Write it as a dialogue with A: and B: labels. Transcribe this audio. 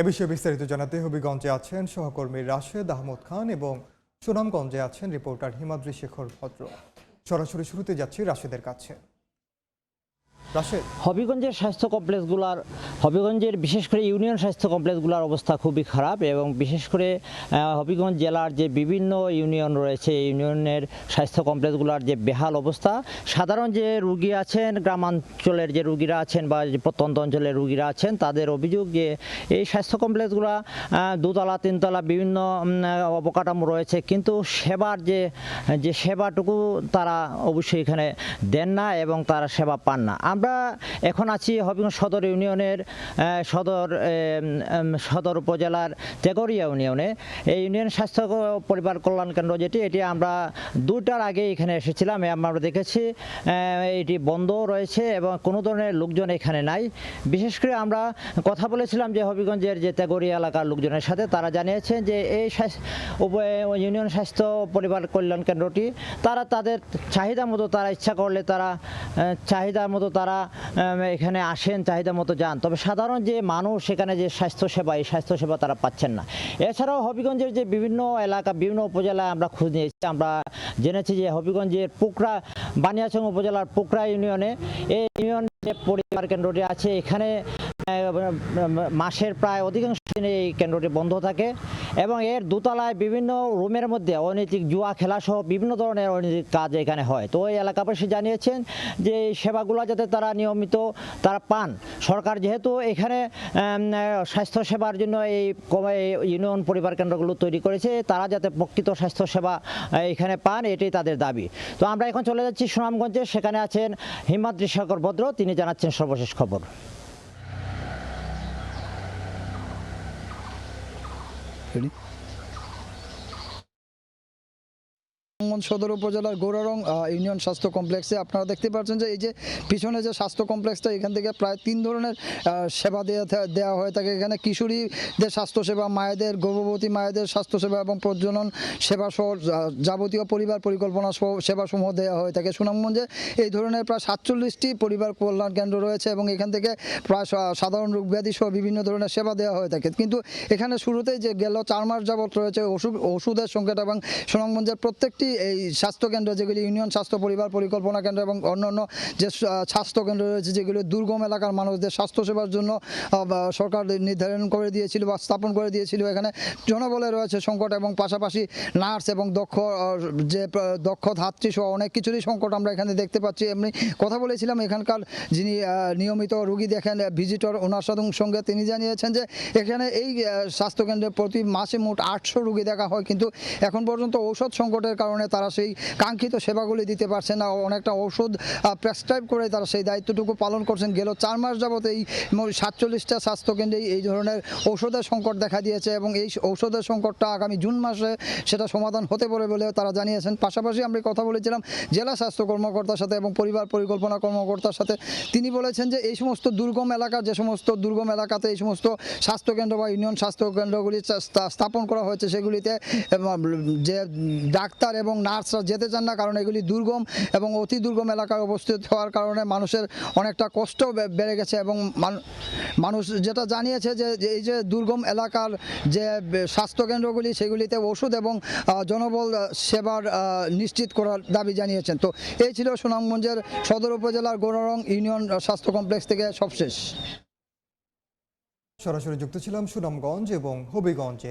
A: এ বিষয়ে বিস্তারিত জানাতে হবিগঞ্জে আছেন সহকর্মী রাশেদ আহমদ খান এবং সুনামগঞ্জে আছেন রিপোর্টার হিমাদ্রি শেখর ভদ্র। সরাসরি শুরুতে যাচ্ছি রাশেদের কাছে। রাশেদ,
B: হবিগঞ্জের স্বাস্থ্য কমপ্লেক্সগুলোর হবিগঞ্জের বিশেষ করে ইউনিয়ন স্বাস্থ্য কমপ্লেক্সগুলোর অবস্থা খুবই খারাপ এবং বিশেষ করে হবিগঞ্জ জেলার যে বিভিন্ন ইউনিয়ন রয়েছে এই ইউনিয়নের স্বাস্থ্য কমপ্লেক্সগুলোর যে বেহাল অবস্থা, সাধারণ যে রুগী আছেন, গ্রামাঞ্চলের যে রুগীরা আছেন বা যে প্রত্যন্ত অঞ্চলের রুগীরা আছেন, তাদের অভিযোগ যে এই স্বাস্থ্য কমপ্লেক্সগুলো দোতলা তিনতলা বিভিন্ন অবকাঠামো রয়েছে, কিন্তু সেবার যে সেবাটুকু তারা অবশ্যই এখানে দেন না এবং তারা সেবা পান না। আমরা এখন আছি হবিগঞ্জ সদর ইউনিয়নের সদর উপজেলার তেগরিয়া ইউনিয়নে। এই ইউনিয়ন স্বাস্থ্য পরিবার কল্যাণ কেন্দ্র এটি আমরা 2টার আগে এখানে এসেছিলাম। আমরা দেখেছি এটি বন্ধ রয়েছে এবং কোনো ধরনের লোকজন এখানে নাই। বিশেষ করে আমরা কথা বলেছিলাম যে হবিগঞ্জের যে তেগরিয়া এলাকার লোকজনের সাথে, তারা জানিয়েছেন যে এই ইউনিয়ন স্বাস্থ্য পরিবার কল্যাণ কেন্দ্রটি তারা তাদের চাহিদা মতো, তারা ইচ্ছা করলে তারা চাহিদার মতো তারা এখানে আসেন, চাহিদা মতো যান, তবে সাধারণ যে মানুষ সেখানে যে স্বাস্থ্যসেবা, এই স্বাস্থ্যসেবা তারা পাচ্ছেন না। এছাড়াও হবিগঞ্জের যে বিভিন্ন এলাকা, বিভিন্ন উপজেলায় আমরা খোঁজ নিয়েছি, আমরা জেনেছি যে হবিগঞ্জের পুকরা বানিয়াচং উপজেলার পুকরা ইউনিয়নে এই ইউনিয়ন যে পরিবার কেন্দ্রটি আছে, এখানে মাসের প্রায় অধিকাংশ দিনে এই কেন্দ্রটি বন্ধ থাকে এবং এর দোতলায় বিভিন্ন রুমের মধ্যে অনৈতিক জুয়া খেলা সহ বিভিন্ন ধরনের অনৈতিক কাজ এখানে হয়। তো এই এলাকাবাসী জানিয়েছেন যে এই সেবাগুলো যাতে তারা নিয়মিত তারা পান। সরকার যেহেতু এখানে স্বাস্থ্যসেবার জন্য এই ইউনিয়ন পরিবার কেন্দ্রগুলো তৈরি করেছে, তারা যাতে প্রকৃত স্বাস্থ্যসেবা এখানে পান, এটাই তাদের দাবি। তো আমরা এখন চলে যাচ্ছি সুনামগঞ্জে, সেখানে আছেন হিমাদ্রি শেখর ভদ্র, তিনি জানাচ্ছেন সর্বশেষ খবর।
C: সদর উপজেলার গৌরারং ইউনিয়ন স্বাস্থ্য কমপ্লেক্সে আপনারা দেখতে পাচ্ছেন যে এই যে পিছনে যে স্বাস্থ্য কমপ্লেক্সটা, এখান থেকে প্রায় 3 ধরনের সেবা দেওয়া হয়ে থাকে। এখানে কিশোরীদের স্বাস্থ্যসেবা, মায়েদের, গর্ভবতী মায়েদের স্বাস্থ্যসেবা এবং প্রজনন সেবা সহ যাবতীয় পরিবার পরিকল্পনা সেবাসমূহ দেওয়া হয়ে থাকে। সুনামগঞ্জে এই ধরনের প্রায় 47টি পরিবার কল্যাণ কেন্দ্র রয়েছে এবং এখান থেকে প্রায় সাধারণ রোগ ব্যাধি সহ বিভিন্ন ধরনের সেবা দেওয়া হয়ে থাকে। কিন্তু এখানে শুরুতেই যে গেল 4 মাস যাবত রয়েছে ওষুধের সংকট এবং সুনামগঞ্জের প্রত্যেকটি এই স্বাস্থ্যকেন্দ্র, যেগুলি ইউনিয়ন স্বাস্থ্য পরিবার পরিকল্পনা কেন্দ্র এবং অন্যান্য যে স্বাস্থ্যকেন্দ্র রয়েছে, যেগুলো দুর্গম এলাকার মানুষদের স্বাস্থ্যসেবার জন্য সরকার নির্ধারণ করে দিয়েছিল বা স্থাপন করে দিয়েছিল, এখানে জনবলে রয়েছে সংকট এবং পাশাপাশি নার্স এবং দক্ষ ধাত্রী সহ অনেক কিছুরই সংকট আমরা এখানে দেখতে পাচ্ছি। এমনি কথা বলেছিলাম এখানকার যিনি নিয়মিত রোগী দেখেন, ভিজিটর, ওনার সঙ্গে তিনি জানিয়েছেন যে এখানে এই স্বাস্থ্যকেন্দ্রে প্রতি মাসে মোট 800 রোগী দেখা হয়, কিন্তু এখন পর্যন্ত ঔষধ সংকটের কারণে তারা সেই কাঙ্ক্ষিত সেবাগুলি দিতে পারছে না। অনেকটা ওষুধ প্রেসক্রাইব করে তারা সেই দায়িত্বটুকু পালন করছেন। গেল 4 মাস যাবত এই 47টা স্বাস্থ্যকেন্দ্রে এই ধরনের ঔষধের সংকট দেখা দিয়েছে এবং এই ঔষধের সংকটটা আগামী জুন মাসে সেটা সমাধান হতে পারে বলে তারা জানিয়েছেন। পাশাপাশি আমরা কথা বলেছিলাম জেলা স্বাস্থ্য কর্মকর্তার সাথে এবং পরিবার পরিকল্পনা কর্মকর্তার সাথে। তিনি বলেছেন যে এই সমস্ত দুর্গম এলাকা, যে সমস্ত দুর্গম এলাকাতে এই সমস্ত স্বাস্থ্যকেন্দ্র বা ইউনিয়ন স্বাস্থ্যকেন্দ্রগুলি স্থাপন করা হয়েছে, সেগুলিতে যে ডাক্তার এবং নার্সরা যেতে চান না, কারণ এগুলি দুর্গম এবং অতি দুর্গম এলাকায় অবস্থিত হওয়ার কারণে মানুষের অনেকটা কষ্ট বেড়ে গেছে এবং মানুষ যেটা জানিয়েছে যে এই যে দুর্গম এলাকার যে স্বাস্থ্যকেন্দ্রগুলি, সেগুলিতে ওষুধ এবং জনবল সেবার নিশ্চিত করার দাবি জানিয়েছেন। তো এই ছিল সুনামগঞ্জের সদর উপজেলার গৌরারং ইউনিয়ন স্বাস্থ্য কমপ্লেক্স থেকে সবশেষ।
A: সরাসরি যুক্ত ছিলাম সুনামগঞ্জ এবং হবিগঞ্জে।